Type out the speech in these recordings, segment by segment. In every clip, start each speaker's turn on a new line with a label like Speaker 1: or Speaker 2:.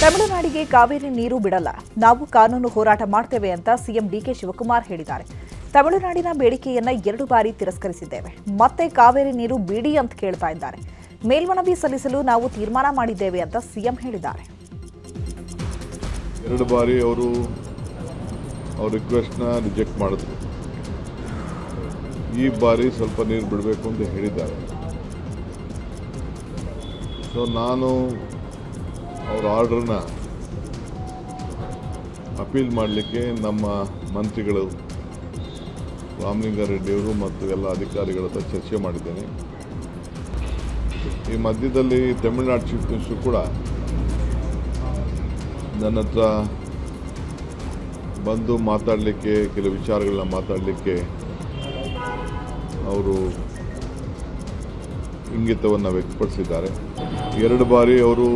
Speaker 1: ತಮಿಳುನಾಡಿಗೆ ಕಾವೇರಿ ನೀರು ಬಿಡಲ್ಲ, ನಾವು ಕಾನೂನು ಹೋರಾಟ ಮಾಡ್ತೇವೆ ಅಂತ ಸಿಎಂ ಡಿಕೆ ಶಿವಕುಮಾರ್ ಹೇಳಿದ್ದಾರೆ. ತಮಿಳುನಾಡಿನ ಬೇಡಿಕೆಯನ್ನ 2 ಬಾರಿ ತಿರಸ್ಕರಿಸಿದ್ದೇವೆ, ಮತ್ತೆ ಕಾವೇರಿ ನೀರು ಬಿಡಿ ಅಂತ ಕೇಳ್ತಾ ಇದ್ದಾರೆ. ಮೇಲ್ಮನವಿ ಸಲ್ಲಿಸಲು ನಾವು ತೀರ್ಮಾನ ಮಾಡಿದ್ದೇವೆ ಅಂತ ಸಿಎಂ ಹೇಳಿದ್ದಾರೆ.
Speaker 2: 2 ಬಾರಿ ಅವರು ರಿಕ್ವೆಸ್ಟ್ನ ರಿಜೆಕ್ಟ್ ಮಾಡಿದ್ರು. ಈ ಬಾರಿ ಸ್ವಲ್ಪ ನೀರು ಬಿಡಬೇಕು ಅಂತ ಹೇಳಿದ್ದಾರೆ. ಸೊ ನಾನು ಅವರ ಆರ್ಡರ್ನ ಅಪೀಲ್ ಮಾಡಲಿಕ್ಕೆ ನಮ್ಮ ಮಂತ್ರಿಗಳು ರಾಮಲಿಂಗಾರೆಡ್ಡಿಯವರು ಮತ್ತು ಎಲ್ಲ ಅಧಿಕಾರಿಗಳ ಹತ್ರ ಚರ್ಚೆ ಮಾಡಿದ್ದೇನೆ. ಈ ಮಧ್ಯದಲ್ಲಿ ತಮಿಳುನಾಡು ಚೀಫ್ ಮಿನಿಸ್ಟರ್ ಕೂಡ ನನ್ನ ಹತ್ರ ಬಂದು ಮಾತಾಡಲಿಕ್ಕೆ, ಕೆಲವು ವಿಚಾರಗಳನ್ನ ಮಾತಾಡಲಿಕ್ಕೆ ಅವರು ಇಂಗಿತವನ್ನು ವ್ಯಕ್ತಪಡಿಸಿದ್ದಾರೆ. 2 ಬಾರಿ ಅವರು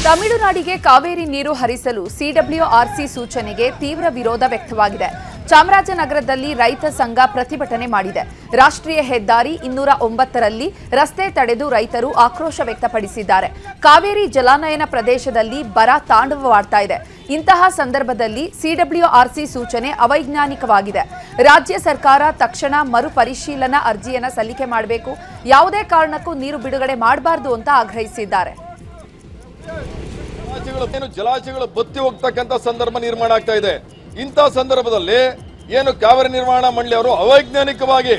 Speaker 3: ತಮಿಳುನಾಡಿಗೆ ಕಾವೇರಿ ನೀರು ಹರಿಸಲು ಸಿಡಬ್ಲ್ಯೂಆರ್ಸಿ ಸೂಚನೆಗೆ ತೀವ್ರ ವಿರೋಧ ವ್ಯಕ್ತವಾಗಿದೆ. ಚಾಮರಾಜನಗರದಲ್ಲಿ ರೈತ ಸಂಘ ಪ್ರತಿಭಟನೆ ಮಾಡಿದೆ. ರಾಷ್ಟ್ರೀಯ ಹೆದ್ದಾರಿ 209ರಲ್ಲಿ ರಸ್ತೆ ತಡೆದು ರೈತರು ಆಕ್ರೋಶ ವ್ಯಕ್ತಪಡಿಸಿದ್ದಾರೆ. ಕಾವೇರಿ ಜಲಾನಯನ ಪ್ರದೇಶದಲ್ಲಿ ಬರ ತಾಂಡವವಾಡ್ತಾ ಇದೆ. ಇಂತಹ ಸಂದರ್ಭದಲ್ಲಿ ಸಿಡಬ್ಲ್ಯೂಆರ್ಸಿ ಸೂಚನೆ ಅವೈಜ್ಞಾನಿಕವಾಗಿದೆ. ರಾಜ್ಯ ಸರ್ಕಾರ ತಕ್ಷಣ ಮರುಪರಿಶೀಲನಾ ಅರ್ಜಿಯನ್ನು ಸಲ್ಲಿಕೆ ಮಾಡಬೇಕು, ಯಾವುದೇ ಕಾರಣಕ್ಕೂ ನೀರು ಬಿಡುಗಡೆ ಮಾಡಬಾರದು ಅಂತ ಆಗ್ರಹಿಸಿದ್ದಾರೆ.
Speaker 4: ಜಲಾಶಯಗಳು ಬತ್ತಿ ಹೋಗ್ತಕ್ಕಂಥ ಸಂದರ್ಭ ನಿರ್ಮಾಣ ಆಗ್ತಾ ಇದೆ. ಇಂಥ ಸಂದರ್ಭದಲ್ಲಿ ಏನು ಕಾವೇರಿ ನಿರ್ವಹಣಾ ಮಂಡಳಿ ಅವರು ಅವೈಜ್ಞಾನಿಕವಾಗಿ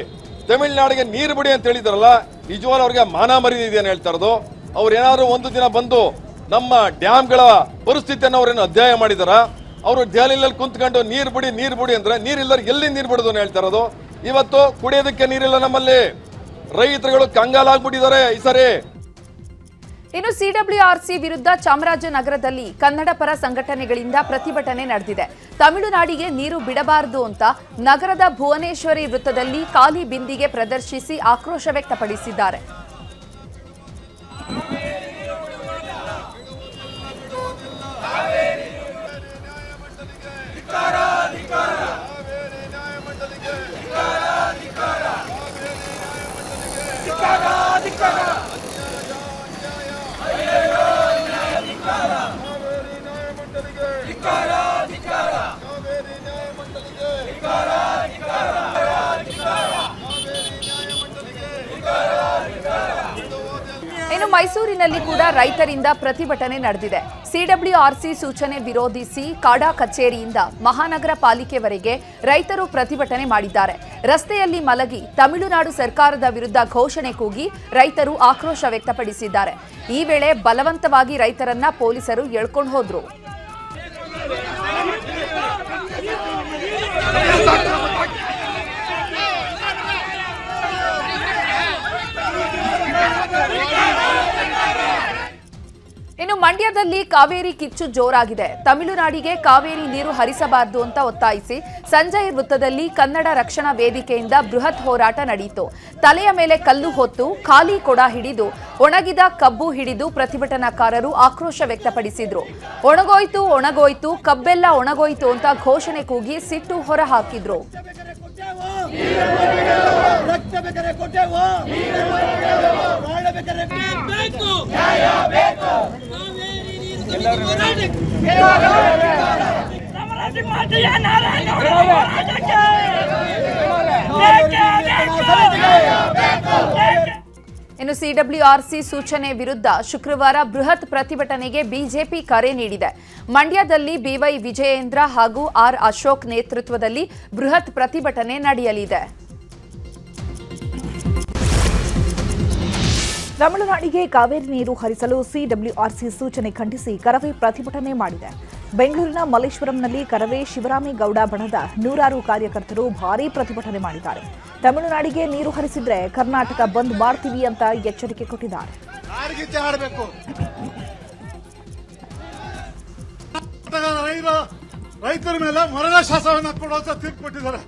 Speaker 4: ತಮಿಳುನಾಡಿಗೆ ನೀರು ಬಿಡಿ ಅಂತ ಹೇಳಿದಾರಲ್ಲ, ನಿಜವಾಗ್ಲೂ ಅವ್ರಿಗೆ ಮಾನ ಮರ್ಯಾದೆ ಇದೆ ಅಂತ ಹೇಳ್ತಾ ಇರೋದು. ಅವ್ರು ಏನಾದ್ರು ಒಂದು ದಿನ ಬಂದು ನಮ್ಮ ಡ್ಯಾಮ್ಗಳ ಪರಿಸ್ಥಿತಿಯನ್ನು ಅವ್ರೇನು ಅಧ್ಯಯನ ಮಾಡಿದಾರ? ಅವರು ದೆಹಲಿಯಲ್ಲಿ ಕುಂತ್ಕೊಂಡು ನೀರು ಬಿಡಿ ಅಂದ್ರೆ ನೀರಿಲ್ಲ, ಎಲ್ಲಿ ನೀರು ಬಿಡೋದು ಅಂತ ಹೇಳ್ತಾ ಇರೋದು. ಇವತ್ತು ಕುಡಿಯೋದಕ್ಕೆ ನೀರಿಲ್ಲ, ನಮ್ಮಲ್ಲಿ ರೈತರುಗಳು ಕಂಗಾಲಾಗ್ಬಿಟ್ಟಿದ್ದಾರೆ ಈ ಸರಿ.
Speaker 3: ಇನ್ನು ಸಿಡಬ್ಲ್ಯೂಆರ್ಸಿ ವಿರುದ್ಧ ಚಾಮರಾಜನಗರದಲ್ಲಿ ಕನ್ನಡ ಪರ ಸಂಘಟನೆಗಳಿಂದ ಪ್ರತಿಭಟನೆ ನಡೆದಿದೆ. ತಮಿಳುನಾಡಿಗೆ ನೀರು ಬಿಡಬಾರದು ಅಂತ ನಗರದ ಭುವನೇಶ್ವರಿ ವೃತ್ತದಲ್ಲಿ ಖಾಲಿ ಬಿಂದಿಗೆ ಪ್ರದರ್ಶಿಸಿ ಆಕ್ರೋಶ ವ್ಯಕ್ತಪಡಿಸಿದ್ದಾರೆ. ಇನ್ನು ಮೈಸೂರಿನಲ್ಲಿ ಕೂಡ ರೈತರಿಂದ ಪ್ರತಿಭಟನೆ ನಡೆದಿದೆ. ಸಿಡಬ್ಲ್ಯೂಆರ್ಸಿ ಸೂಚನೆ ವಿರೋಧಿಸಿ ಕಾಡಾ ಕಚೇರಿಯಿಂದ ಮಹಾನಗರ ಪಾಲಿಕೆವರೆಗೆ ರೈತರು ಪ್ರತಿಭಟನೆ ಮಾಡಿದ್ದಾರೆ. ರಸ್ತೆಯಲ್ಲಿ ಮಲಗಿ ತಮಿಳುನಾಡು ಸರ್ಕಾರದ ವಿರುದ್ಧ ಘೋಷಣೆ ಕೂಗಿ ರೈತರು ಆಕ್ರೋಶ ವ್ಯಕ್ತಪಡಿಸಿದ್ದಾರೆ. ಈ ವೇಳೆ ಬಲವಂತವಾಗಿ ರೈತರನ್ನ ಪೊಲೀಸರು ಎಳ್ಕೊಂಡು ಹೋದ್ರು. ಇನ್ನು ಮಂಡ್ಯದಲ್ಲಿ ಕಾವೇರಿ ಕಿಚ್ಚು ಜೋರಾಗಿದೆ. ತಮಿಳುನಾಡಿಗೆ ಕಾವೇರಿ ನೀರು ಹರಿಸಬಾರದು ಅಂತ ಒತ್ತಾಯಿಸಿ ಸಂಜಯ್ ವೃತ್ತದಲ್ಲಿ ಕನ್ನಡ ರಕ್ಷಣಾ ವೇದಿಕೆಯಿಂದ ಬೃಹತ್ ಹೋರಾಟ ನಡೆಯಿತು. ತಲೆಯ ಮೇಲೆ ಕಲ್ಲು ಹೊತ್ತು ಖಾಲಿ ಕೊಡ ಹಿಡಿದು ಒಣಗಿದ ಕಬ್ಬು ಹಿಡಿದು ಪ್ರತಿಭಟನಾಕಾರರು ಆಕ್ರೋಶ ವ್ಯಕ್ತಪಡಿಸಿದ್ರು. ಒಣಗೋಯ್ತು ಕಬ್ಬೆಲ್ಲ ಒಣಗೋಯ್ತು ಅಂತ ಘೋಷಣೆ ಕೂಗಿ ಸಿಟ್ಟು ಹೊರಹಾಕಿದ್ರು. ಇನ್ನು ಸಿಡಬ್ಲ್ಯೂಆರ್ಸಿ ಸೂಚನೆ ವಿರುದ್ಧ ಶುಕ್ರವಾರ ಬೃಹತ್ ಪ್ರತಿಭಟನೆಗೆ ಬಿಜೆಪಿ ಕರೆ ನೀಡಿದೆ. ಮಂಡ್ಯದಲ್ಲಿ ಬಿವೈ ವಿಜಯೇಂದ್ರ ಹಾಗೂ ಆರ್ ಅಶೋಕ್ ನೇತೃತ್ವದಲ್ಲಿ ಬೃಹತ್ ಪ್ರತಿಭಟನೆ ನಡೆಯಲಿದೆ.
Speaker 1: ತಮಿಳುನಾಡಿಗೆ ಕಾವೇರಿ ನೀರು ಹರಿಸಲು ಸಿಡಬ್ಲ್ಯೂಆರ್ಸಿ ಸೂಚನೆ ಖಂಡಿಸಿ ಕರವೇ ಪ್ರತಿಭಟನೆ ಮಾಡಿದೆ. ಬೆಂಗಳೂರಿನ ಮಲ್ಲೇಶ್ವರಂನಲ್ಲಿ ಕರವೇ ಶಿವರಾಮೇಗೌಡ ಬಣದ 100 ಕಾರ್ಯಕರ್ತರು ಭಾರೀ ಪ್ರತಿಭಟನೆ ಮಾಡಿದ್ದಾರೆ. ತಮಿಳುನಾಡಿಗೆ ನೀರು ಹರಿಸಿದ್ರೆ ಕರ್ನಾಟಕ ಬಂದ್ ಮಾಡ್ತೀವಿ ಅಂತ ಎಚ್ಚರಿಕೆ ಕೊಟ್ಟಿದ್ದಾರೆ.
Speaker 5: ರೈತರ ಮೇಲೆ ಮರಣ ಶಾಸನವನ್ನು ಕೊಡುವಂತ ತೀರ್ಪು ಕೊಟ್ಟಿದ್ದಾರೆ.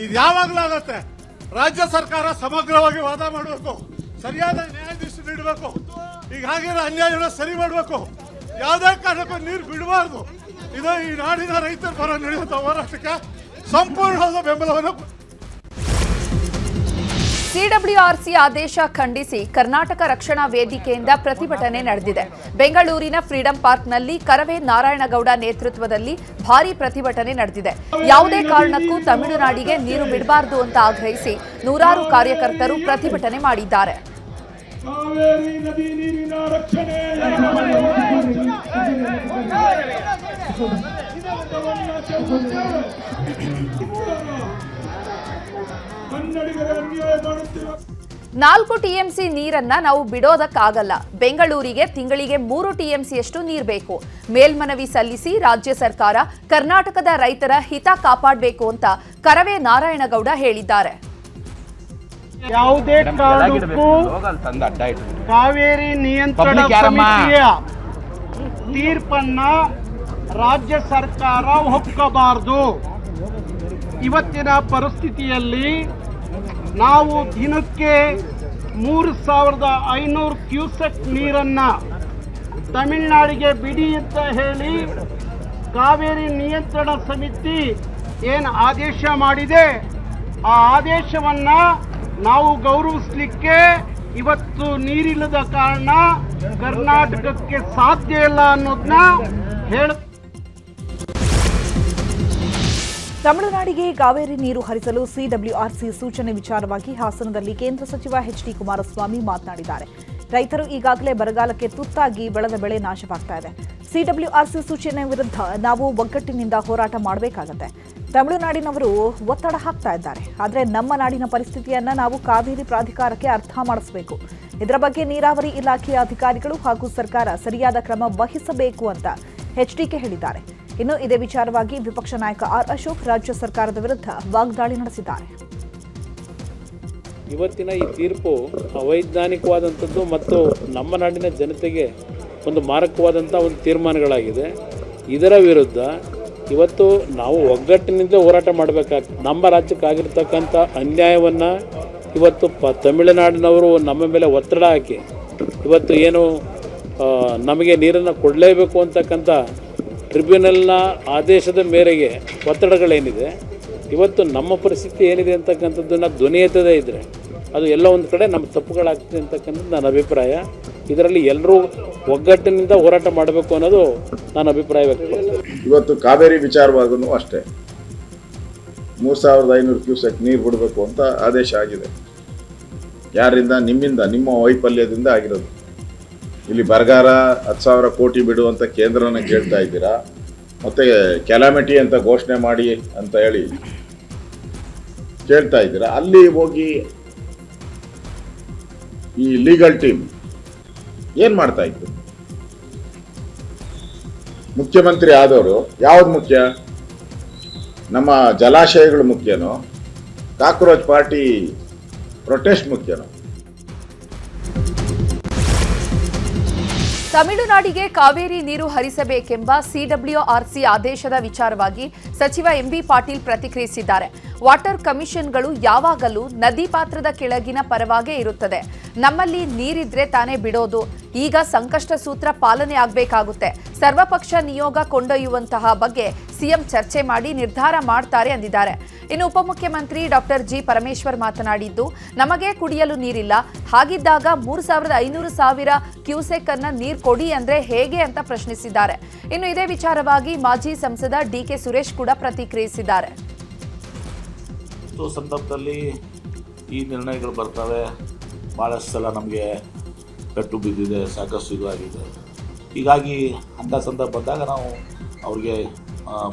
Speaker 5: ಇದು ಯಾವಾಗಲಾಗತ್ತೆ? ರಾಜ್ಯ ಸರ್ಕಾರ ಸಮಗ್ರವಾಗಿ ವಾದ ಮಾಡಬೇಕು, ಸರಿಯಾದ ನ್ಯಾಯಾಧೀಶ ನೀಡಬೇಕು, ಈಗ ಆಗಿರೋ ಅನ್ಯಾಯವನ್ನು ಸರಿ ಮಾಡಬೇಕು. ಯಾವುದೇ ಕಾರಣಕ್ಕೂ ನೀರು ಬಿಡಬಾರದು. ಇದು ಈ ನಾಡಿನ ರೈತರ ಪರ ನಡೆಯುವಂತ ಹೋರಾಟಕ್ಕೆ ಸಂಪೂರ್ಣವಾದ ಬೆಂಬಲವನ್ನು
Speaker 3: ಸಿಡಬ್ಲ್ಯೂಆರ್ಸಿ ಆದೇಶ ಖಂಡಿಸಿ ಕರ್ನಾಟಕ ರಕ್ಷಣಾ ವೇದಿಕೆಯಿಂದ ಪ್ರತಿಭಟನೆ ನಡೆದಿದೆ. ಬೆಂಗಳೂರಿನ ಫ್ರೀಡಂ ಪಾರ್ಕ್ನಲ್ಲಿ ಕರವೇ ನಾರಾಯಣಗೌಡ ನೇತೃತ್ವದಲ್ಲಿ ಭಾರೀ ಪ್ರತಿಭಟನೆ ನಡೆದಿದೆ. ಯಾವುದೇ ಕಾರಣಕ್ಕೂ ತಮಿಳುನಾಡಿಗೆ ನೀರು ಬಿಡಬಾರದು ಅಂತ ಆಗ್ರಹಿಸಿ ನೂರಾರು ಕಾರ್ಯಕರ್ತರು ಪ್ರತಿಭಟನೆ ಮಾಡಿದ್ದಾರೆ. ನಾಲ್ಕು ಟಿಎಂಸಿ ನೀರನ್ನ ನಾವು ಬಿಡೋದಕ್ಕಾಗಲ್ಲ. ಬೆಂಗಳೂರಿಗೆ ತಿಂಗಳಿಗೆ 3 ಟಿಎಂಸಿಯಷ್ಟು ನೀರು ಬೇಕು. ಮೇಲ್ಮನವಿ ಸಲ್ಲಿಸಿ ರಾಜ್ಯ ಸರ್ಕಾರ ಕರ್ನಾಟಕದ ರೈತರ ಹಿತ ಕಾಪಾಡಬೇಕು ಅಂತ ಕರವೇ ನಾರಾಯಣಗೌಡ ಹೇಳಿದ್ದಾರೆ.
Speaker 6: ಯಾವುದೇ ಕಾರಣಕ್ಕೂ ಕಾವೇರಿ ನಿಯಂತ್ರಣ ಸಮಿತಿಯ ತೀರ್ಪನ್ನ ರಾಜ್ಯ ಸರ್ಕಾರ ಒಪ್ಪಬಾರದು. ಇವತ್ತಿನ ಪರಿಸ್ಥಿತಿಯಲ್ಲಿ ನಾವು ದಿನಕ್ಕೆ 3500 ಕ್ಯೂಸೆಕ್ ನೀರನ್ನ ತಮಿಳುನಾಡಿಗೆ ಬಿಡಿ ಅಂತ ಹೇಳಿ ಕಾವೇರಿ ನಿಯಂತ್ರಣ ಸಮಿತಿ ಏನು ಆದೇಶ ಮಾಡಿದೆ, ಆ ಆದೇಶವನ್ನ ನಾವು ಗೌರವಿಸಲಿಕ್ಕೆ ಇವತ್ತು ನೀರಿಲ್ಲದ ಕಾರಣ ಕರ್ನಾಟಕಕ್ಕೆ ಸಾಧ್ಯ ಇಲ್ಲ ಅನ್ನೋದನ್ನ ಹೇಳ.
Speaker 1: ತಮಿಳುನಾಡಿಗೆ ಕಾವೇರಿ ನೀರು ಹರಿಸಲು ಸಿಡಬ್ಲ್ಯೂಆರ್ಸಿ ಸೂಚನೆ ವಿಚಾರವಾಗಿ ಹಾಸನದಲ್ಲಿ ಕೇಂದ್ರ ಸಚಿವ ಎಚ್ಡಿ ಕುಮಾರಸ್ವಾಮಿ ಮಾತನಾಡಿದ್ದಾರೆ. ರೈತರು ಈಗಾಗಲೇ ಬರಗಾಲಕ್ಕೆ ತುತ್ತಾಗಿ ಬೆಳೆದ ಬೆಳೆ ನಾಶವಾಗ್ತಾ ಇದೆ. ಸಿಡಬ್ಲ್ಯೂಆರ್ಸಿ ಸೂಚನೆ ವಿರುದ್ಧ ನಾವು ಒಗ್ಗಟ್ಟಿನಿಂದ ಹೋರಾಟ ಮಾಡಬೇಕಾಗತ್ತೆ. ತಮಿಳುನಾಡಿನವರು ಒತ್ತಡ ಹಾಕ್ತಾ ಇದ್ದಾರೆ. ಆದರೆ ನಮ್ಮ ನಾಡಿನ ಪರಿಸ್ಥಿತಿಯನ್ನ ನಾವು ಕಾವೇರಿ ಪ್ರಾಧಿಕಾರಕ್ಕೆ ಅರ್ಥ ಮಾಡಿಸಬೇಕು. ಇದರ ಬಗ್ಗೆ ನೀರಾವರಿ ಇಲಾಖೆಯ ಅಧಿಕಾರಿಗಳು ಹಾಗೂ ಸರ್ಕಾರ ಸರಿಯಾದ ಕ್ರಮ ವಹಿಸಬೇಕು ಅಂತ ಎಚ್ಡಿಕೆ ಹೇಳಿದ್ದಾರೆ. ಇನ್ನು ಇದೇ ವಿಚಾರವಾಗಿ ವಿಪಕ್ಷ ನಾಯಕ ಆರ್ ಅಶೋಕ್ ರಾಜ್ಯ ಸರ್ಕಾರದ ವಿರುದ್ಧ ವಾಗ್ದಾಳಿ ನಡೆಸಿದ್ದಾರೆ.
Speaker 7: ಇವತ್ತಿನ ಈ ತೀರ್ಪು ಅವೈಜ್ಞಾನಿಕವಾದಂಥದ್ದು ಮತ್ತು ನಮ್ಮ ನಾಡಿನ ಜನತೆಗೆ ಒಂದು ಮಾರಕವಾದಂಥ ಒಂದು ತೀರ್ಮಾನಗಳಾಗಿದೆ. ಇದರ ವಿರುದ್ಧ ಇವತ್ತು ನಾವು ಒಗ್ಗಟ್ಟಿನಿಂದ ಹೋರಾಟ ಮಾಡಬೇಕಾಗ್ತದೆ. ನಮ್ಮ ರಾಜ್ಯಕ್ಕಾಗಿರ್ತಕ್ಕಂಥ ಅನ್ಯಾಯವನ್ನು ಇವತ್ತು ತಮಿಳುನಾಡಿನವರು ನಮ್ಮ ಮೇಲೆ ಒತ್ತಡ ಹಾಕಿ ಇವತ್ತು ಏನು ನಮಗೆ ನೀರನ್ನು ಕೊಡಲೇಬೇಕು ಅಂತಕ್ಕಂಥ ಟ್ರಿಬ್ಯುನಲ್ನ ಆದೇಶದ ಮೇರೆಗೆ ಒತ್ತಡಗಳೇನಿದೆ, ಇವತ್ತು ನಮ್ಮ ಪರಿಸ್ಥಿತಿ ಏನಿದೆ ಅಂತಕ್ಕಂಥದ್ದನ್ನು ಧ್ವನಿ ಎತ್ತದೇ ಇದ್ದರೆ ಅದು ಎಲ್ಲ ಒಂದು ಕಡೆ ನಮ್ಮ ತಪ್ಪುಗಳಾಗ್ತದೆ ಅಂತಕ್ಕಂಥದ್ದು ನನ್ನ ಅಭಿಪ್ರಾಯ. ಇದರಲ್ಲಿ ಎಲ್ಲರೂ ಒಗ್ಗಟ್ಟಿನಿಂದ ಹೋರಾಟ ಮಾಡಬೇಕು ಅನ್ನೋದು ನನ್ನ ಅಭಿಪ್ರಾಯ ವ್ಯಕ್ತಪಡಿಸ್ತೇನೆ.
Speaker 2: ಇವತ್ತು ಕಾವೇರಿ ವಿಚಾರವಾಗೂ ಅಷ್ಟೇ 3500 ಕ್ಯೂಸೆಕ್ ನೀರು ಬಿಡಬೇಕು ಅಂತ ಆದೇಶ ಆಗಿದೆ. ಯಾರಿಂದ? ನಿಮ್ಮಿಂದ, ನಿಮ್ಮ ವೈಫಲ್ಯದಿಂದ ಆಗಿರೋದು. ಇಲ್ಲಿ ಬರಗಾಲ 10,000 ಕೋಟಿ ಬಿಡುವಂತ ಕೇಂದ್ರನ ಕೇಳ್ತಾ ಇದ್ದೀರಾ, ಮತ್ತೆ ಕ್ಯಾಲಾಮಿಟಿ ಅಂತ ಘೋಷಣೆ ಮಾಡಿ ಅಂತ ಹೇಳಿ ಕೇಳ್ತಾ ಇದ್ದೀರಾ. ಅಲ್ಲಿ ಹೋಗಿ ಈ ಲೀಗಲ್ ಟೀಮ್ ಏನ್ ಮಾಡ್ತಾ ಇತ್ತು? ಮುಖ್ಯಮಂತ್ರಿ ಆದವರು ಯಾವ್ದು ಮುಖ್ಯ? ನಮ್ಮ ಜಲಾಶಯಗಳು ಮುಖ್ಯನೋ, ಕಾಕ್ರೋಚ್ ಪಾರ್ಟಿ ಪ್ರೊಟೆಸ್ಟ್ ಮುಖ್ಯನೋ?
Speaker 3: ತಮಿಳುನಾಡಿಗೆ ಕಾವೇರಿ ನೀರು ಹರಿಸಬೇಕೆಂಬ ಸಿಡಬ್ಲ್ಯೂಆರ್ಸಿ ಆದೇಶದ ವಿಚಾರವಾಗಿ ಸಚಿವ ಎಂಬಿ ಪಾಟೀಲ್ ಪ್ರತಿಕ್ರಿಯಿಸಿದ್ದಾರೆ. ವಾಟರ್ ಕಮಿಷನ್ಗಳು ಯಾವಾಗಲೂ ನದಿ ಪಾತ್ರದ ಕೆಳಗಿನ ಪರವಾಗೇ ಇರುತ್ತದೆ. ನಮ್ಮಲ್ಲಿ ನೀರಿದ್ರೆ ತಾನೇ ಬಿಡೋದು. ಈಗ ಸಂಕಷ್ಟ ಸೂತ್ರ ಪಾಲನೆ ಆಗಬೇಕಾಗುತ್ತೆ. ಸರ್ವಪಕ್ಷ ನಿಯೋಗ ಕೊಂಡೊಯ್ಯುವಂತಹ ಬಗ್ಗೆ ಸಿಎಂ ಚರ್ಚೆ ಮಾಡಿ ನಿರ್ಧಾರ ಮಾಡ್ತಾರೆ ಎಂದಿದ್ದಾರೆ. ಇನ್ನು ಉಪಮುಖ್ಯಮಂತ್ರಿ ಡಾಕ್ಟರ್ ಜಿ ಪರಮೇಶ್ವರ್ ಮಾತನಾಡಿದ್ದು, ನಮಗೆ ಕುಡಿಯಲು ನೀರಿಲ್ಲ, ಹಾಗಿದ್ದಾಗ 3,500 ಕ್ಯೂಸೆಕ್ ಅನ್ನ ನೀರು ಕೊಡಿ ಅಂದ್ರೆ ಹೇಗೆ ಅಂತ ಪ್ರಶ್ನಿಸಿದ್ದಾರೆ. ಇನ್ನು ಇದೇ ವಿಚಾರವಾಗಿ ಮಾಜಿ ಸಂಸದ ಡಿಕೆ ಸುರೇಶ್ ಕೂಡ ಪ್ರತಿಕ್ರಿಯಿಸಿದ್ದಾರೆ.
Speaker 8: ಸಂದರ್ಭದಲ್ಲಿ ಈ ನಿರ್ಣಯಗಳು ಬರ್ತವೆ. ಭಾಳಷ್ಟು ಸಲ ನಮಗೆ ಪೆಟ್ಟು ಬಿದ್ದಿದೆ, ಸಾಕಷ್ಟು ಇದಾಗಿದೆ. ಹೀಗಾಗಿ ಅಂಥ ಸಂದರ್ಭ ಬಂದಾಗ ನಾವು ಅವ್ರಿಗೆ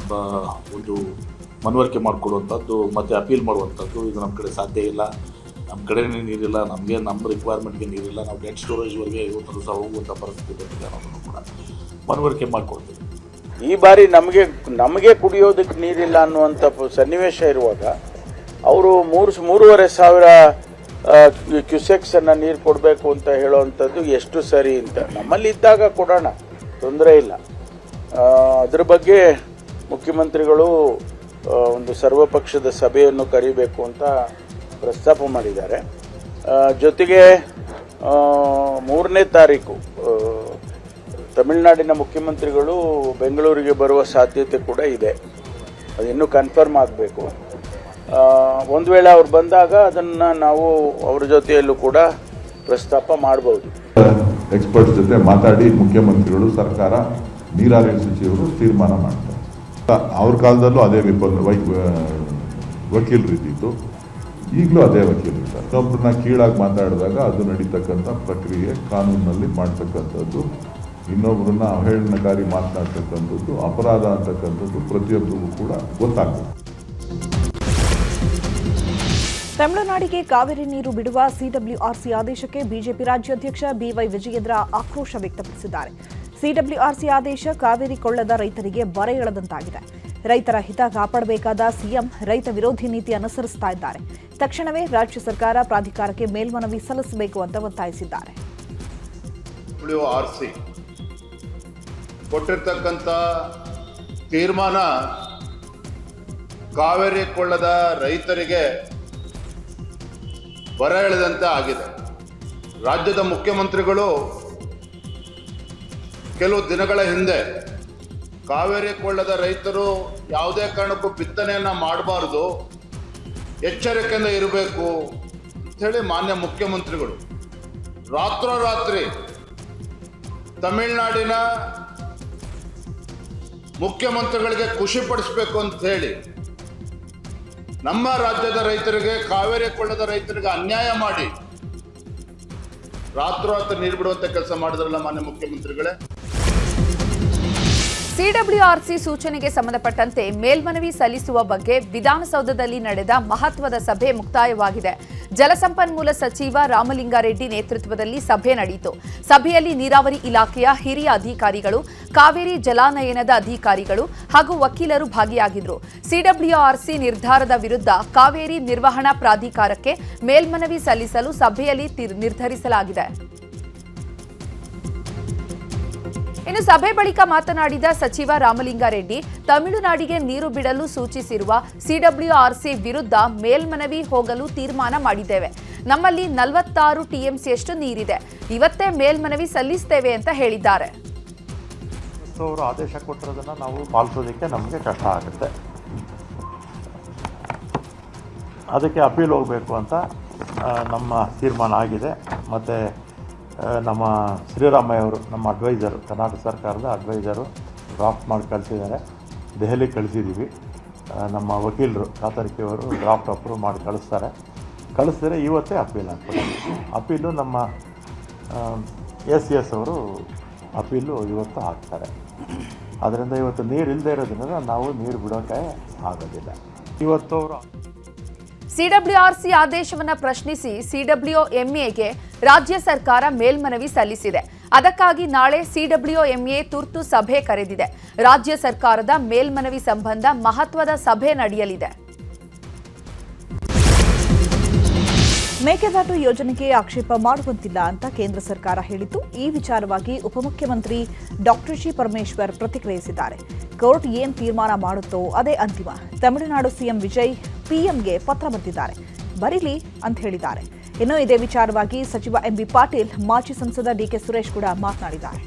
Speaker 8: ಒಂದು ಮನವರಿಕೆ ಮಾಡಿಕೊಡುವಂಥದ್ದು ಮತ್ತು ಅಪೀಲ್ ಮಾಡುವಂಥದ್ದು, ಇದು ನಮ್ಮ ಕಡೆ ಸಾಧ್ಯ ಇಲ್ಲ, ನಮ್ಮ ಕಡೆನೇ ನೀರಿಲ್ಲ, ನಮಗೆ ನಮ್ಮ ರಿಕ್ವೈರ್ಮೆಂಟ್ಗೆ ನೀರಿಲ್ಲ, ನಾವು ಡೆಡ್ ಸ್ಟೋರೇಜ್ವರೆಗೆ 50 ದಿವಸ ಹೋಗುವಂಥ ಪರಿಸ್ಥಿತಿ ಬಂದಿದೆ ಅನ್ನೋದನ್ನು ಕೂಡ ಮನವರಿಕೆ ಮಾಡಿಕೊಡ್ತೀವಿ.
Speaker 6: ಈ ಬಾರಿ ನಮಗೆ ಕುಡಿಯೋದಕ್ಕೆ ನೀರಿಲ್ಲ ಅನ್ನುವಂಥ ಸನ್ನಿವೇಶ ಇರುವಾಗ ಅವರು 3,500 ಕ್ಯೂಸೆಕ್ಸನ್ನು ನೀರು ಕೊಡಬೇಕು ಅಂತ ಹೇಳುವಂಥದ್ದು ಎಷ್ಟು ಸರಿ ಅಂತ. ನಮ್ಮಲ್ಲಿ ಇದ್ದಾಗ ಕೊಡೋಣ, ತೊಂದರೆ ಇಲ್ಲ. ಅದ್ರ ಬಗ್ಗೆ ಮುಖ್ಯಮಂತ್ರಿಗಳು ಒಂದು ಸರ್ವಪಕ್ಷದ ಸಭೆಯನ್ನು ಕರೀಬೇಕು ಅಂತ ಪ್ರಸ್ತಾಪ ಮಾಡಿದ್ದಾರೆ. ಜೊತೆಗೆ 3ನೇ ತಾರೀಕು ತಮಿಳುನಾಡಿನ ಮುಖ್ಯಮಂತ್ರಿಗಳು ಬೆಂಗಳೂರಿಗೆ ಬರುವ ಸಾಧ್ಯತೆ ಕೂಡ ಇದೆ. ಅದು ಇನ್ನೂ ಕನ್ಫರ್ಮ್ ಆಗಬೇಕು. ಒಂದು ವೇಳೆ ಅವ್ರು ಬಂದಾಗ ಅದನ್ನು ನಾವು ಅವ್ರ ಜೊತೆಯಲ್ಲೂ ಕೂಡ ಪ್ರಸ್ತಾಪ ಮಾಡ್ಬೋದು.
Speaker 9: ಎಕ್ಸ್ಪರ್ಟ್ಸ್ ಜೊತೆ ಮಾತಾಡಿ ಮುಖ್ಯಮಂತ್ರಿಗಳು, ಸರ್ಕಾರ, ನೀರಾವರಿ ಸಚಿವರು ತೀರ್ಮಾನ ಮಾಡ್ತಾರೆ. ಅವ್ರ ಕಾಲದಲ್ಲೂ ಅದೇ ವಕೀಲರು ಇದ್ದಿತ್ತು, ಈಗಲೂ ಅದೇ ವಕೀಲರು ಇದ್ದಾರೆ. ಇನ್ನೊಬ್ಬರನ್ನ ಕೀಳಾಗಿ ಮಾತಾಡಿದಾಗ ಅದು ನಡೀತಕ್ಕಂಥ ಪ್ರಕ್ರಿಯೆ ಕಾನೂನಿನಲ್ಲಿ ಮಾಡ್ತಕ್ಕಂಥದ್ದು, ಇನ್ನೊಬ್ಬರನ್ನ ಅವಹೇಳನಕಾರಿ ಮಾತನಾಡ್ತಕ್ಕಂಥದ್ದು ಅಪರಾಧ ಅಂತಕ್ಕಂಥದ್ದು ಪ್ರತಿಯೊಬ್ಬರಿಗೂ ಕೂಡ ಗೊತ್ತಾಗ್ತದೆ.
Speaker 1: ತಮಿಳುನಾಡಿಗೆ ಕಾವೇರಿ ನೀರು ಬಿಡುವ ಸಿಡಬ್ಲ್ಯೂಆರ್ಸಿ ಆದೇಶಕ್ಕೆ ಬಿಜೆಪಿ ರಾಜ್ಯಾಧ್ಯಕ್ಷ ಬಿವೈ ವಿಜಯೇಂದ್ರ ಆಕ್ರೋಶ ವ್ಯಕ್ತಪಡಿಸಿದ್ದಾರೆ. ಸಿಡಬ್ಲ್ಯೂಆರ್ಸಿ ಆದೇಶ ಕಾವೇರಿ ಕೊಳ್ಳದ ರೈತರಿಗೆ ಬರ ಎಳೆದಂತಾಗಿದೆ. ರೈತರ ಹಿತ ಕಾಪಾಡಬೇಕಾದ ಸಿಎಂ ರೈತ ವಿರೋಧಿ ನೀತಿ ಅನುಸರಿಸ್ತಾ ಇದ್ದಾರೆ. ತಕ್ಷಣವೇ ರಾಜ್ಯ ಸರ್ಕಾರ ಪ್ರಾಧಿಕಾರಕ್ಕೆ ಮೇಲ್ಮನವಿ ಸಲ್ಲಿಸಬೇಕು ಅಂತ ಒತ್ತಾಯಿಸಿದ್ದಾರೆ.
Speaker 10: ಡಬ್ಲ್ಯೂಆರ್ಸಿ ಕೊಟ್ಟಿರ್ತಕ್ಕಂಥ ತೀರ್ಮಾನ ಕಾವೇರಿ ಕೊಳ್ಳದ ರೈತರಿಗೆ ಬರ ಎಳೆದಂತೆ ಆಗಿದೆ. ರಾಜ್ಯದ ಮುಖ್ಯಮಂತ್ರಿಗಳು ಕೆಲವು ದಿನಗಳ ಹಿಂದೆ ಕಾವೇರಿ ಕೊಳ್ಳದ ರೈತರು ಯಾವುದೇ ಕಾರಣಕ್ಕೂ ಬಿತ್ತನೆಯನ್ನ ಮಾಡಬಾರ್ದು, ಎಚ್ಚರಿಕೆಯಿಂದ ಇರಬೇಕು ಅಂಥೇಳಿ ಮಾನ್ಯ ಮುಖ್ಯಮಂತ್ರಿಗಳು ರಾತ್ರೋರಾತ್ರಿ ತಮಿಳುನಾಡಿನ ಮುಖ್ಯಮಂತ್ರಿಗಳಿಗೆ ಖುಷಿ ಪಡಿಸಬೇಕು ಅಂತ ಹೇಳಿ ನಮ್ಮ ರಾಜ್ಯದ ರೈತರಿಗೆ, ಕಾವೇರಿ ಕೊಳ್ಳದ ರೈತರಿಗೆ ಅನ್ಯಾಯ ಮಾಡಿ ರಾತ್ರೋರಾತ್ರಿ ನೀರು ಬಿಡುವಂತ ಕೆಲಸ ಮಾಡಿದ್ರಲ್ಲ ಮಾನ್ಯ ಮುಖ್ಯಮಂತ್ರಿಗಳೇ.
Speaker 3: ಸಿಡಬ್ಲ್ಯೂಆರ್ಸಿ ಸೂಚನೆಗೆ ಸಂಬಂಧಪಟ್ಟಂತೆ ಮೇಲ್ಮನವಿ ಸಲ್ಲಿಸುವ ಬಗ್ಗೆ ವಿಧಾನಸೌಧದಲ್ಲಿ ನಡೆದ ಮಹತ್ವದ ಸಭೆ ಮುಕ್ತಾಯವಾಗಿದೆ. ಜಲಸಂಪನ್ಮೂಲ ಸಚಿವ ರಾಮಲಿಂಗಾರೆಡ್ಡಿ ನೇತೃತ್ವದಲ್ಲಿ ಸಭೆ ನಡೆಯಿತು. ಸಭೆಯಲ್ಲಿ ನೀರಾವರಿ ಇಲಾಖೆಯ ಹಿರಿಯ ಅಧಿಕಾರಿಗಳು, ಕಾವೇರಿ ಜಲಾನಯನದ ಅಧಿಕಾರಿಗಳು ಹಾಗೂ ವಕೀಲರು ಭಾಗಿಯಾಗಿದ್ದರು. ಸಿಡಬ್ಲ್ಯೂಆರ್ಸಿ ನಿರ್ಧಾರದ ವಿರುದ್ಧ ಕಾವೇರಿ ನಿರ್ವಹಣಾ ಪ್ರಾಧಿಕಾರಕ್ಕೆ ಮೇಲ್ಮನವಿ ಸಲ್ಲಿಸಲು ಸಭೆಯಲ್ಲಿ ನಿರ್ಧರಿಸಲಾಗಿದೆ. ಇನ್ನು ಸಭೆ ಬಳಿಕ ಮಾತನಾಡಿದ ಸಚಿವ ರಾಮಲಿಂಗಾರೆಡ್ಡಿ, ತಮಿಳುನಾಡಿಗೆ ನೀರು ಬಿಡಲು ಸೂಚಿಸಿರುವ ಸಿಡಬ್ಲ್ಯೂಆರ್ಸಿ ವಿರುದ್ಧ ಮೇಲ್ಮನವಿ ಹೋಗಲು ತೀರ್ಮಾನ ಮಾಡಿದ್ದೇವೆ. ನಮ್ಮಲ್ಲಿ 46 ಟಿಎಂಸಿಯಷ್ಟು ನೀರಿದೆ. ಇವತ್ತೇ ಮೇಲ್ಮನವಿ ಸಲ್ಲಿಸುತ್ತೇವೆ ಅಂತ ಹೇಳಿದ್ದಾರೆ.
Speaker 11: ಅವರು ಆದೇಶ ಕೊಟ್ಟಿರೋದನ್ನು ನಾವು ಪಾಲಿಸೋದಕ್ಕೆ ನಮಗೆ ಕಷ್ಟ ಆಗುತ್ತೆ. ಅದಕ್ಕೆ ಅಪೀಲ್ ಹೋಗಬೇಕು ಅಂತ ನಮ್ಮ ತೀರ್ಮಾನ ಆಗಿದೆ. ಮತ್ತು ನಮ್ಮ ಶ್ರೀರಾಮಯ್ಯ ಅವರು, ನಮ್ಮ ಅಡ್ವೈಸರು, ಕರ್ನಾಟಕ ಸರ್ಕಾರದ ಅಡ್ವೈಸರು ಡ್ರಾಫ್ಟ್ ಮಾಡಿ ಕಳಿಸಿದ್ದಾರೆ. ದೆಹಲಿಗೆ ಕಳಿಸಿದ್ದೀವಿ. ನಮ್ಮ ವಕೀಲರು ಕಾತರ್ಕಿಯವರು ಡ್ರಾಫ್ಟ್ ಅಪ್ರೂವ್ ಮಾಡಿ ಕಳಿಸಿದರೆ ಇವತ್ತೇ ಅಪೀಲ್ ಹಾಕ್ಕೊಡ್ತೀವಿ. ಅಪೀಲು ನಮ್ಮ ಎಸ್ ಅವರು ಅಪೀಲು ಇವತ್ತು ಹಾಕ್ತಾರೆ. ಅದರಿಂದ ಇವತ್ತು ನೀರು ಇಲ್ಲದೆ ಇರೋದ್ರಿಂದ ನಾವು ನೀರು ಬಿಡೋಕ್ಕೆ ಆಗೋದಿಲ್ಲ. ಇವತ್ತು ಅವರು
Speaker 3: ಸಿಡಬ್ಲ್ಯೂಆರ್ಸಿ ಆದೇಶವನ್ನು ಪ್ರಶ್ನಿಸಿ ಸಿಡಬ್ಲ್ಯೂಎಂಎಗೆ ರಾಜ್ಯ ಸರ್ಕಾರ ಮೇಲ್ಮನವಿ ಸಲ್ಲಿಸಿದೆ. ಅದಕ್ಕಾಗಿ ನಾಳೆ ಸಿಡಬ್ಲ್ಯೂಎಂಎ ತುರ್ತು ಸಭೆ ಕರೆದಿದೆ. ರಾಜ್ಯ ಸರ್ಕಾರದ ಮೇಲ್ಮನವಿ ಸಂಬಂಧ ಮಹತ್ವದ ಸಭೆ ನಡೆಯಲಿದೆ.
Speaker 1: ಮೇಕೆದಾಟು ಯೋಜನೆಗೆ ಆಕ್ಷೇಪ ಮಾಡುವಂತಿಲ್ಲ ಅಂತ ಕೇಂದ್ರ ಸರ್ಕಾರ ಹೇಳಿದ್ದು, ಈ ವಿಚಾರವಾಗಿ ಉಪಮುಖ್ಯಮಂತ್ರಿ ಡಾಕ್ಟರ್ ಜಿ ಪರಮೇಶ್ವರ್ ಪ್ರತಿಕ್ರಿಯಿಸಿದ್ದಾರೆ. ಕೋರ್ಟ್ ಏನ್ ತೀರ್ಮಾನ ಮಾಡುತ್ತೋ ಅದೇ ಅಂತಿಮ. ತಮಿಳುನಾಡು ಸಿಎಂ ವಿಜಯ್ ಪಿಎಂಗೆ ಪತ್ರ ಬರೆದಿದ್ದಾರೆ, ಬರೀಲಿ ಅಂತ ಹೇಳಿದ್ದಾರೆ. ಇನ್ನು ಇದೇ ವಿಚಾರವಾಗಿ ಸಚಿವ ಎಂಬಿ ಪಾಟೀಲ್, ಮಾಜಿ ಸಂಸದ ಡಿಕೆ ಸುರೇಶ್ ಕೂಡ ಮಾತನಾಡಿದ್ದಾರೆ.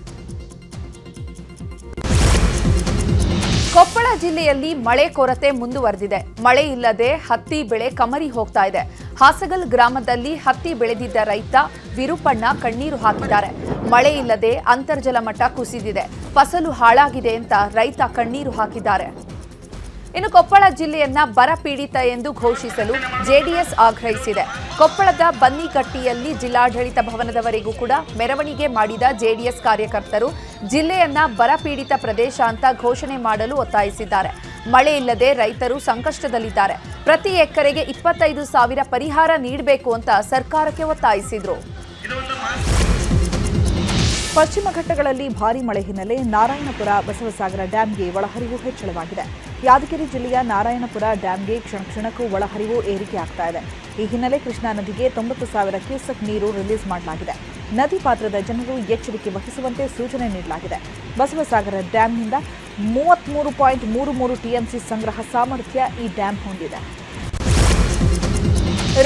Speaker 3: ಕೊಪ್ಪಳ ಜಿಲ್ಲೆಯಲ್ಲಿ ಮಳೆ ಕೊರತೆ ಮುಂದುವರೆದಿದೆ. ಮಳೆ ಇಲ್ಲದೆ ಹತ್ತಿ ಬೆಳೆ ಕಮರಿ ಹೋಗ್ತಾ ಇದೆ. ಹಾಸಗಲ್ ಗ್ರಾಮದಲ್ಲಿ ಹತ್ತಿ ಬೆಳೆದಿದ್ದ ರೈತ ವಿರುಪಣ್ಣ ಕಣ್ಣೀರು ಹಾಕಿದ್ದಾರೆ. ಮಳೆ ಇಲ್ಲದೆ ಅಂತರ್ಜಲ ಮಟ್ಟ ಕುಸಿದಿದೆ, ಫಸಲು ಹಾಳಾಗಿದೆ ಅಂತ ರೈತ ಕಣ್ಣೀರು ಹಾಕಿದ್ದಾರೆ. ಇನ್ನು ಕೊಪ್ಪಳ ಜಿಲ್ಲೆಯನ್ನ ಬರ ಪೀಡಿತ ಎಂದು ಘೋಷಿಸಲು ಜೆಡಿಎಸ್ ಆಗ್ರಹಿಸಿದೆ. ಕೊಪ್ಪಳದ ಬನ್ನಿಕಟ್ಟಿಯಲ್ಲಿ ಜಿಲ್ಲಾಡಳಿತ ಭವನದವರೆಗೂ ಕೂಡ ಮೆರವಣಿಗೆ ಮಾಡಿದ ಜೆಡಿಎಸ್ ಕಾರ್ಯಕರ್ತರು ಜಿಲ್ಲೆಯನ್ನ ಬರ ಪೀಡಿತ ಪ್ರದೇಶ ಅಂತ ಘೋಷಣೆ ಮಾಡಲು ಒತ್ತಾಯಿಸಿದ್ದಾರೆ. ಮಳೆ ಇಲ್ಲದೆ ರೈತರು ಸಂಕಷ್ಟದಲ್ಲಿದ್ದಾರೆ. ಪ್ರತಿ ಎಕರೆಗೆ 25,000 ಪರಿಹಾರ ನೀಡಬೇಕು ಅಂತ ಸರ್ಕಾರಕ್ಕೆ ಒತ್ತಾಯಿಸಿದ್ರು.
Speaker 1: ಪಶ್ಚಿಮ ಘಟ್ಟಗಳಲ್ಲಿ ಭಾರೀ ಮಳೆ ಹಿನ್ನೆಲೆ ನಾರಾಯಣಪುರ ಬಸವಸಾಗರ ಡ್ಯಾಂಗೆ ಒಳಹರಿವು ಹೆಚ್ಚಳವಾಗಿದೆ. ಯಾದಗಿರಿ ಜಿಲ್ಲೆಯ ನಾರಾಯಣಪುರ ಡ್ಯಾಂಗೆ ಕ್ಷಣಕ್ಕೂ ಒಳಹರಿವು ಏರಿಕೆಯಾಗ್ತಾ ಇದೆ. ಈ ಹಿನ್ನೆಲೆ ಕೃಷ್ಣಾ ನದಿಗೆ 90,000 ಕ್ಯೂಸೆಕ್ ನೀರು ರಿಲೀಸ್ ಮಾಡಲಾಗಿದೆ. ನದಿ ಪಾತ್ರದ ಜನರು ಎಚ್ಚರಿಕೆ ವಹಿಸುವಂತೆ ಸೂಚನೆ ನೀಡಲಾಗಿದೆ. ಬಸವಸಾಗರ ಡ್ಯಾಂನಿಂದ 33.33 ಟಿಎಂಸಿ ಸಂಗ್ರಹ ಸಾಮರ್ಥ್ಯ ಈ ಡ್ಯಾಂ ಹೊಂದಿದೆ.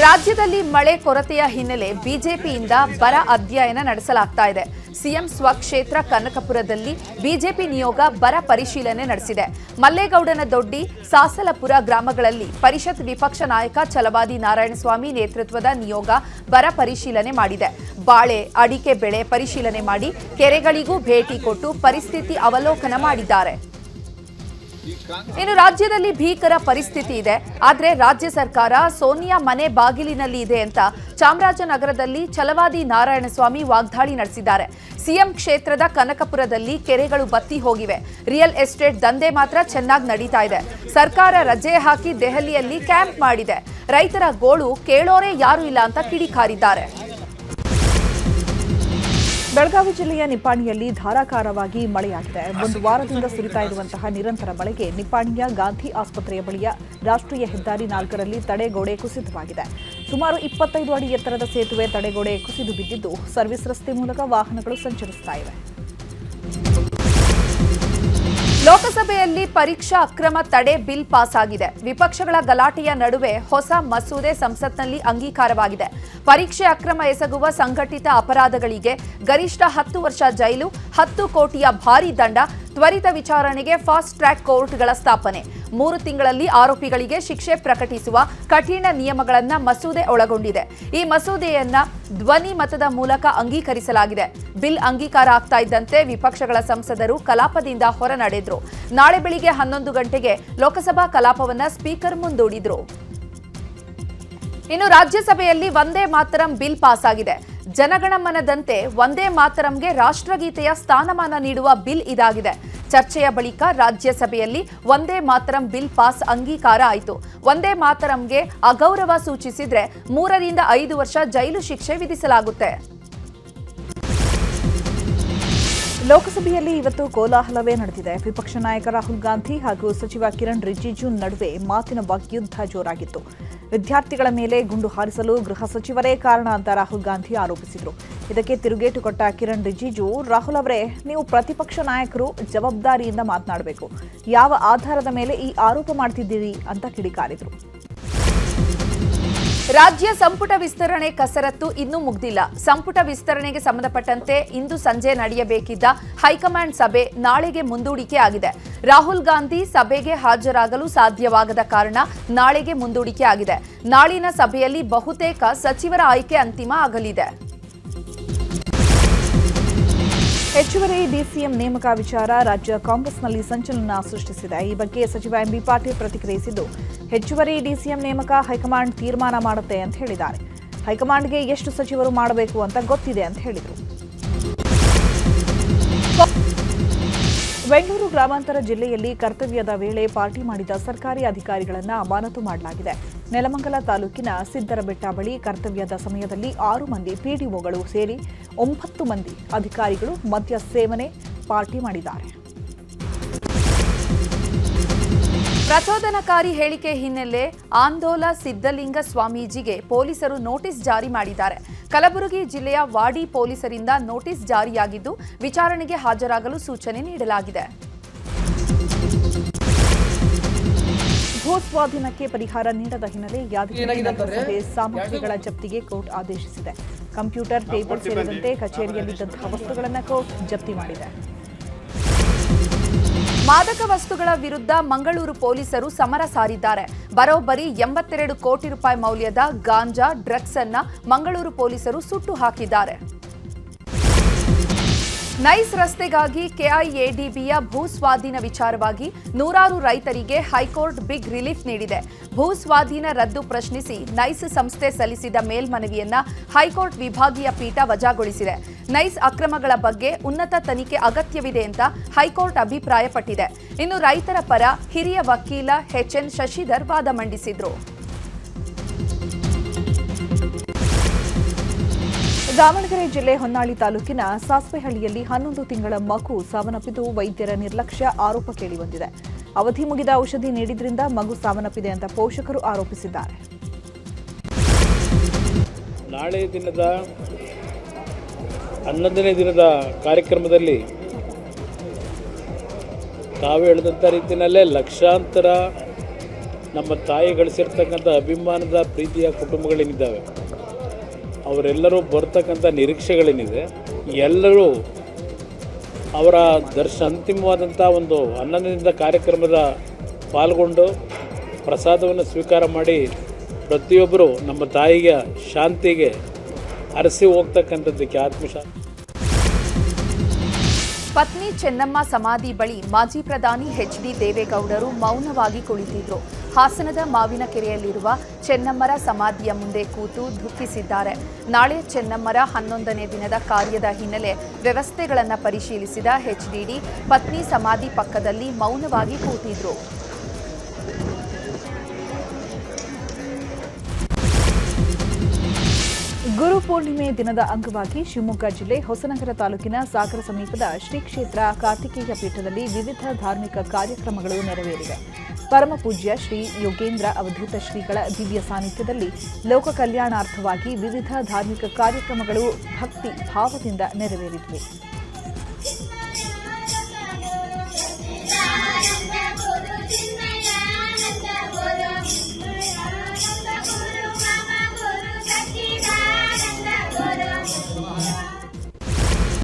Speaker 3: ರಾಜ್ಯದಲ್ಲಿ ಮಳೆ ಕೊರತೆಯ ಹಿನ್ನೆಲೆ ಬಿಜೆಪಿಯಿಂದ ಬರ ಅಧ್ಯಯನ ನಡೆಸಲಾಗ್ತಾ ಇದೆ. ಸಿಎಂ ಸ್ವಕ್ಷೇತ್ರ ಕನಕಪುರದಲ್ಲಿ ಬಿಜೆಪಿ ನಿಯೋಗ ಬರ ಪರಿಶೀಲನೆ ನಡೆಸಿದೆ. ಮಲ್ಲೇಗೌಡನ ದೊಡ್ಡಿ, ಸಾಸಲಪುರ ಗ್ರಾಮಗಳಲ್ಲಿ ಪರಿಷತ್ ವಿಪಕ್ಷ ನಾಯಕ ಛಲವಾದಿ ನಾರಾಯಣಸ್ವಾಮಿ ನೇತೃತ್ವದ ನಿಯೋಗ ಬರ ಪರಿಶೀಲನೆ ಮಾಡಿದೆ. ಬಾಳೆ, ಅಡಿಕೆ ಬೆಳೆ ಪರಿಶೀಲನೆ ಮಾಡಿ ಕೆರೆಗಳಿಗೂ ಭೇಟಿ ಕೊಟ್ಟು ಪರಿಸ್ಥಿತಿ ಅವಲೋಕನ ಮಾಡಿದ್ದಾರೆ. ಇನ್ನು ರಾಜ್ಯದಲ್ಲಿ ಭೀಕರ ಪರಿಸ್ಥಿತಿ ಇದೆ. ಆದರೆ ರಾಜ್ಯ ಸರ್ಕಾರ ಸೋನಿಯಾ ಮನೆ ಬಾಗಿಲಿನಲ್ಲಿ ಇದೆ ಅಂತ ಚಾಮರಾಜನಗರದಲ್ಲಿ ಛಲವಾದಿ ನಾರಾಯಣಸ್ವಾಮಿ ವಾಗ್ದಾಳಿ ನಡೆಸಿದ್ದಾರೆ. ಸಿಎಂ ಕ್ಷೇತ್ರದ ಕನಕಪುರದಲ್ಲಿ ಕೆರೆಗಳು ಬತ್ತಿ ಹೋಗಿವೆ. ರಿಯಲ್ ಎಸ್ಟೇಟ್ ದಂಧೆ ಮಾತ್ರ ಚೆನ್ನಾಗಿ ನಡೀತಾ ಇದೆ. ಸರ್ಕಾರ ರಜೆ ಹಾಕಿ ದೆಹಲಿಯಲ್ಲಿ ಕ್ಯಾಂಪ್ ಮಾಡಿದೆ. ರೈತರ ಗೋಳು ಕೇಳೋರೇ ಯಾರೂ ಇಲ್ಲ ಅಂತ ಕಿಡಿಕಾರಿದ್ದಾರೆ.
Speaker 1: ಬೆಳಗಾವಿ ಜಿಲ್ಲೆಯ ನಿಪ್ಪಾಣಿಯಲ್ಲಿ ಧಾರಾಕಾರವಾಗಿ ಮಳೆಯಾಗಿದೆ. ಒಂದು ವಾರದಿಂದ ಸುರಿತಾ ಇರುವಂತಹ ನಿರಂತರ ಮಳೆಗೆ ನಿಪ್ಪಾಣಿಯ ಗಾಂಧಿ ಆಸ್ಪತ್ರೆಯ ಬಳಿಯ ರಾಷ್ಟ್ರೀಯ ಹೆದ್ದಾರಿ 4ರಲ್ಲಿ ತಡೆಗೋಡೆ ಕುಸಿತವಾಗಿದೆ. ಸುಮಾರು 25 ಅಡಿ ಎತ್ತರದ ಸೇತುವೆ ತಡೆಗೋಡೆ ಕುಸಿದು ಬಿದ್ದಿದ್ದು ಸರ್ವಿಸ್ ರಸ್ತೆ ಮೂಲಕ ವಾಹನಗಳು ಸಂಚರಿಸುತ್ತಾ ಇವೆ.
Speaker 3: ಲೋಕಸಭೆಯಲ್ಲಿ ಪರೀಕ್ಷಾ ಅಕ್ರಮ ತಡೆ ಬಿಲ್ ಪಾಸ್ ಆಗಿದೆ. ವಿಪಕ್ಷಗಳ ಗಲಾಟೆಯ ನಡುವೆ ಹೊಸ ಮಸೂದೆ ಸಂಸತ್ನಲ್ಲಿ ಅಂಗೀಕಾರವಾಗಿದೆ. ಪರೀಕ್ಷೆ ಅಕ್ರಮ ಎಸಗುವ ಸಂಘಟಿತ ಅಪರಾಧಗಳಿಗೆ ಗರಿಷ್ಠ 10 ವರ್ಷ ಜೈಲು, 10 ಕೋಟಿಯ ಭಾರೀ ದಂಡ, ತ್ವರಿತ ವಿಚಾರಣೆಗೆ ಫಾಸ್ಟ್ ಟ್ರ್ಯಾಕ್ ಕೋರ್ಟ್ಗಳ ಸ್ಥಾಪನೆ, 3 ತಿಂಗಳಲ್ಲಿ ಆರೋಪಿಗಳಿಗೆ ಶಿಕ್ಷೆ ಪ್ರಕಟಿಸುವ ಕಠಿಣ ನಿಯಮಗಳನ್ನು ಮಸೂದೆ ಒಳಗೊಂಡಿದೆ. ಈ ಮಸೂದೆಯನ್ನ ಧ್ವನಿ ಮತದ ಮೂಲಕ ಅಂಗೀಕರಿಸಲಾಗಿದೆ. ಬಿಲ್ ಅಂಗೀಕಾರ ಆಗ್ತಾ ಇದ್ದಂತೆ ವಿಪಕ್ಷಗಳ ಸಂಸದರು ಕಲಾಪದಿಂದ ಹೊರ ನಡೆದ್ರು. ನಾಳೆ ಬೆಳಿಗ್ಗೆ 11 ಗಂಟೆಗೆ ಲೋಕಸಭಾ ಕಲಾಪವನ್ನ ಸ್ಪೀಕರ್ ಮುಂದೂಡಿದ್ರು. ಇನ್ನು ರಾಜ್ಯಸಭೆಯಲ್ಲಿ ವಂದೇ ಮಾತರಂ ಬಿಲ್ ಪಾಸ್ ಆಗಿದೆ. ಜನಗಣಮನದಂತೆ ವಂದೇ ಮಾತರಂಗೆ ರಾಷ್ಟ್ರಗೀತೆಯ ಸ್ಥಾನಮಾನ ನೀಡುವ ಬಿಲ್ ಇದಾಗಿದೆ. ಚರ್ಚೆಯ ಬಳಿಕ ರಾಜ್ಯಸಭೆಯಲ್ಲಿ ವಂದೇ ಮಾತರಂ ಬಿಲ್ ಪಾಸ್ ಅಂಗೀಕಾರ ಆಯಿತು. ವಂದೇ ಮಾತರಂಗೆ ಅಗೌರವ ಸೂಚಿಸಿದ್ರೆ 3 ರಿಂದ 5 ವರ್ಷ ಜೈಲು ಶಿಕ್ಷೆ ವಿಧಿಸಲಾಗುತ್ತೆ.
Speaker 1: ಲೋಕಸಭೆಯಲ್ಲಿ ಇವತ್ತು ಕೋಲಾಹಲವೇ ನಡೆದಿದೆ. ವಿಪಕ್ಷ ನಾಯಕ ರಾಹುಲ್ ಗಾಂಧಿ ಹಾಗೂ ಸಚಿವ ಕಿರಣ್ ರಿಜಿಜು ನಡುವೆ ಮಾತಿನ ವಾಗ್ಯುದ್ಧ ಜೋರಾಗಿತ್ತು. ವಿದ್ಯಾರ್ಥಿಗಳ ಮೇಲೆ ಗುಂಡು ಹಾರಿಸಲು ಗೃಹ ಸಚಿವರೇ ಕಾರಣ ಅಂತ ರಾಹುಲ್ ಗಾಂಧಿ ಆರೋಪಿಸಿದರು. ಇದಕ್ಕೆ ತಿರುಗೇಟು ಕೊಟ್ಟ ಕಿರಣ್ ರಿಜಿಜು, ರಾಹುಲ್ ಅವರೇ, ನೀವು ಪ್ರತಿಪಕ್ಷ ನಾಯಕರು ಜವಾಬ್ದಾರಿಯಿಂದ ಮಾತನಾಡಬೇಕು. ಯಾವ ಆಧಾರದ ಮೇಲೆ ಈ ಆರೋಪ ಮಾಡ್ತಿದ್ದೀರಿ ಅಂತ ಕಿಡಿಕಾರಿದರು.
Speaker 3: ರಾಜ್ಯ ಸಂಪುಟ ವಿಸ್ತರಣೆ ಕಸರತ್ತು ಇನ್ನೂ ಮುಗ್ದಿಲ್ಲ. ಸಂಪುಟ ವಿಸ್ತರಣೆಗೆ ಸಂಬಂಧಪಟ್ಟಂತೆ ಇಂದು ಸಂಜೆ ನಡೆಯಬೇಕಿದ್ದ ಹೈಕಮಾಂಡ್ ಸಭೆ ನಾಳೆಗೆ ಮುಂದೂಡಿಕೆ ಆಗಿದೆ. ರಾಹುಲ್ ಗಾಂಧಿ ಸಭೆಗೆ ಹಾಜರಾಗಲು ಸಾಧ್ಯವಾಗದ ಕಾರಣ ನಾಳೆಗೆ ಮುಂದೂಡಿಕೆ ಆಗಿದೆ. ನಾಳಿನ ಸಭೆಯಲ್ಲಿ ಬಹುತೇಕ ಸಚಿವರ ಆಯ್ಕೆ ಅಂತಿಮ ಆಗಲಿದೆ.
Speaker 1: ಹೆಚ್ಚುವರಿ ಡಿಸಿಎಂ ನೇಮಕ ವಿಚಾರ ರಾಜ್ಯ ಕಾಂಗ್ರೆಸ್ನಲ್ಲಿ ಸಂಚಲನ ಸೃಷ್ಟಿಸಿದೆ. ಈ ಬಗ್ಗೆ ಸಚಿವ ಎಂಬಿ ಪಾಟೀಲ್ ಪ್ರತಿಕ್ರಿಯಿಸಿದ್ದು, ಹೆಚ್ಚುವರಿ ಡಿಸಿಎಂ ನೇಮಕ ಹೈಕಮಾಂಡ್ ತೀರ್ಮಾನ ಮಾಡುತ್ತೆ ಅಂತ ಹೇಳಿದ್ದಾರೆ. ಹೈಕಮಾಂಡ್ಗೆ ಎಷ್ಟು ಸಚಿವರು ಮಾಡಬೇಕು ಅಂತ ಗೊತ್ತಿದೆ ಅಂತ ಹೇಳಿದರು. ಬೆಂಗಳೂರು ಗ್ರಾಮಾಂತರ ಜಿಲ್ಲೆಯಲ್ಲಿ ಕರ್ತವ್ಯದ ವೇಳೆ ಪಾರ್ಟಿ ಮಾಡಿದ ಸರ್ಕಾರಿ ಅಧಿಕಾರಿಗಳನ್ನು ಅಮಾನತು ಮಾಡಲಾಗಿದೆ. ನೆಲಮಂಗಲ ತಾಲೂಕಿನ ಸಿದ್ದರಬೆಟ್ಟ ಬಳಿ ಕರ್ತವ್ಯದ ಸಮಯದಲ್ಲಿ 6 ಮಂದಿ ಪಿಡಿಒಗಳು ಸೇರಿ 9 ಮಂದಿ ಅಧಿಕಾರಿಗಳು ಮದ್ಯ ಸೇವನೆ ಪಾರ್ಟಿ ಮಾಡಿದ್ದಾರೆ.
Speaker 3: ಪ್ರಚೋದನಕಾರಿ ಹೇಳಿಕೆ ಹಿನ್ನೆಲೆ ಆಂದೋಲ ಸಿದ್ದಲಿಂಗ ಸ್ವಾಮೀಜಿಗೆ ಪೊಲೀಸರು ನೋಟಿಸ್ ಜಾರಿ ಮಾಡಿದ್ದಾರೆ. ಕಲಬುರಗಿ ಜಿಲ್ಲೆಯ ವಾಡಿ ಪೊಲೀಸರಿಂದ ನೋಟಿಸ್ ಜಾರಿಯಾಗಿದ್ದು ವಿಚಾರಣೆಗೆ ಹಾಜರಾಗಲು ಸೂಚನೆ ನೀಡಲಾಗಿದೆ.
Speaker 1: ಭೂಸ್ವಾಧೀನಕ್ಕೆ ಪರಿಹಾರ ನೀಡದ ಹಿನ್ನೆಲೆ ಯಾದಗಿರಿ ನಗರಸಭೆ ಸಾಮಗ್ರಿಗಳ ಜಪ್ತಿಗೆ ಕೋರ್ಟ್ ಆದೇಶಿಸಿದೆ. ಕಂಪ್ಯೂಟರ್, ಟೇಬಲ್ ಸೇರಿದಂತೆ ಕಚೇರಿಯಲ್ಲಿದ್ದಂತಹ ವಸ್ತುಗಳನ್ನು ಕೋರ್ಟ್ ಜಪ್ತಿ ಮಾಡಿದೆ.
Speaker 3: ಮಾದಕ ವಸ್ತುಗಳ ವಿರುದ್ಧ ಮಂಗಳೂರು ಪೊಲೀಸರು ಸಮರ ಸಾರಿದ್ದಾರೆ. ಬರೋಬ್ಬರಿ 82 ಕೋಟಿ ರೂಪಾಯಿ ಮೌಲ್ಯದ ಗಾಂಜಾ, ಡ್ರಗ್ಸ್ ಅನ್ನ ಮಂಗಳೂರು ಪೊಲೀಸರು ಸುಟ್ಟು ಹಾಕಿದ್ದಾರೆ. ನೈಸ್ ರಸ್ತೆಗಾಗಿ ಕೆಐಎಡಿಬಿಯ ಭೂ ಸ್ವಾಧೀನ ವಿಚಾರವಾಗಿ 100 ರೈತರಿಗೆ ಹೈಕೋರ್ಟ್ ಬಿಗ್ ರಿಲೀಫ್ ನೀಡಿದೆ. ಭೂ ಸ್ವಾಧೀನ ರದ್ದು ಪ್ರಶ್ನಿಸಿ ನೈಸ್ ಸಂಸ್ಥೆ ಸಲ್ಲಿಸಿದ ಮೇಲ್ಮನವಿಯನ್ನ ಹೈಕೋರ್ಟ್ ವಿಭಾಗೀಯ ಪೀಠ ವಜಾಗೊಳಿಸಿದೆ. ನೈಸ್ ಅಕ್ರಮಗಳ ಬಗ್ಗೆ ಉನ್ನತ ತನಿಖೆ ಅಗತ್ಯವಿದೆ ಅಂತ ಹೈಕೋರ್ಟ್ ಅಭಿಪ್ರಾಯಪಟ್ಟಿದೆ. ಇನ್ನು ರೈತರ ಪರ ಹಿರಿಯ ವಕೀಲ ಎಚ್ಎನ್ ಶಶಿಧರ್ ವಾದ ಮಂಡಿಸಿದ್ರು.
Speaker 1: ದಾವಣಗೆರೆ ಜಿಲ್ಲೆ ಹೊನ್ನಾಳಿ ತಾಲೂಕಿನ ಸಾಸ್ವೆಹಳ್ಳಿಯಲ್ಲಿ 11 ತಿಂಗಳ ಮಗು ಸಾವನ್ನಪ್ಪಿದ್ದು ವೈದ್ಯರ ನಿರ್ಲಕ್ಷ್ಯ ಆರೋಪ ಕೇಳಿಬಂದಿದೆ. ಅವಧಿ ಮುಗಿದ ಔಷಧಿ ನೀಡಿದ್ರಿಂದ ಮಗು ಸಾವನ್ನಪ್ಪಿದೆ ಅಂತ ಪೋಷಕರು ಆರೋಪಿಸಿದ್ದಾರೆ.
Speaker 7: ನಾಳೆ ದಿನದ 11ನೇ ದಿನದ ಕಾರ್ಯಕ್ರಮದಲ್ಲಿ ತಾವು ಹೇಳಿದಂಥ ರೀತಿಯಲ್ಲೇ ಲಕ್ಷಾಂತರ ನಮ್ಮ ತಾಯಿ ಗಳಿಸಿರ್ತಕ್ಕಂಥ ಅಭಿಮಾನದ ಪ್ರೀತಿಯ ಕುಟುಂಬಗಳೇನಿದ್ದಾವೆ ಅವರೆಲ್ಲರೂ ಬರ್ತಕ್ಕಂಥ ನಿರೀಕ್ಷೆಗಳೇನಿದೆ ಎಲ್ಲರೂ ಅವರ ಅಂತಿಮವಾದಂಥ ಒಂದು 11ರಿಂದ ಕಾರ್ಯಕ್ರಮದ ಪಾಲ್ಗೊಂಡು ಪ್ರಸಾದವನ್ನು ಸ್ವೀಕಾರ ಮಾಡಿ ಪ್ರತಿಯೊಬ್ಬರು ನಮ್ಮ ತಾಯಿಗೆ ಶಾಂತಿಗೆ ಅರಸಿ ಹೋಗ್ತಕ್ಕಂಥದ್ದಕ್ಕೆ ಆತ್ಮಶಾಂತಿ.
Speaker 3: ಪತ್ನಿ ಚೆನ್ನಮ್ಮ ಸಮಾಧಿ ಬಳಿ ಮಾಜಿ ಪ್ರಧಾನಿ ಎಚ್.ಡಿ. ದೇವೇಗೌಡರು ಮೌನವಾಗಿ ಕುಳಿತಿದ್ರು. ಹಾಸನದ ಮಾವಿನಕೆರೆಯಲ್ಲಿರುವ ಚೆನ್ನಮ್ಮರ ಸಮಾಧಿಯ ಮುಂದೆ ಕೂತು ದುಃಖಿಸಿದ್ದಾರೆ. ನಾಳೆ ಚೆನ್ನಮ್ಮರ 11ನೇ ದಿನದ ಕಾರ್ಯದ ಹಿನ್ನೆಲೆ ವ್ಯವಸ್ಥೆಗಳನ್ನು ಪರಿಶೀಲಿಸಿದ ಎಚ್ಡಿಡಿ ಪತ್ನಿ ಸಮಾಧಿ ಪಕ್ಕದಲ್ಲಿ ಮೌನವಾಗಿ ಕೂತಿದ್ರು.
Speaker 1: ಗುರು ಪೂರ್ಣಿಮೆ ದಿನದ ಅಂಗವಾಗಿ ಶಿವಮೊಗ್ಗ ಜಿಲ್ಲೆ ಹೊಸನಗರ ತಾಲೂಕಿನ ಸಾಗರ ಸಮೀಪದ ಶ್ರೀ ಕ್ಷೇತ್ರ ಕಾರ್ತಿಕೇಯ ಪೀಠದಲ್ಲಿ ವಿವಿಧ ಧಾರ್ಮಿಕ ಕಾರ್ಯಕ್ರಮಗಳು ನೆರವೇರಿವೆ. ಪರಮಪೂಜ್ಯ ಶ್ರೀ ಯೋಗೇಂದ್ರ ಅವಧೂತ ಶ್ರೀಗಳ ದಿವ್ಯ ಸಾನ್ನಿಧ್ಯದಲ್ಲಿ ಲೋಕ ಕಲ್ಯಾಣಾರ್ಥವಾಗಿ ವಿವಿಧ ಧಾರ್ಮಿಕ ಕಾರ್ಯಕ್ರಮಗಳು ಭಕ್ತಿ ಭಾವದಿಂದ ನೆರವೇರಿವೆ.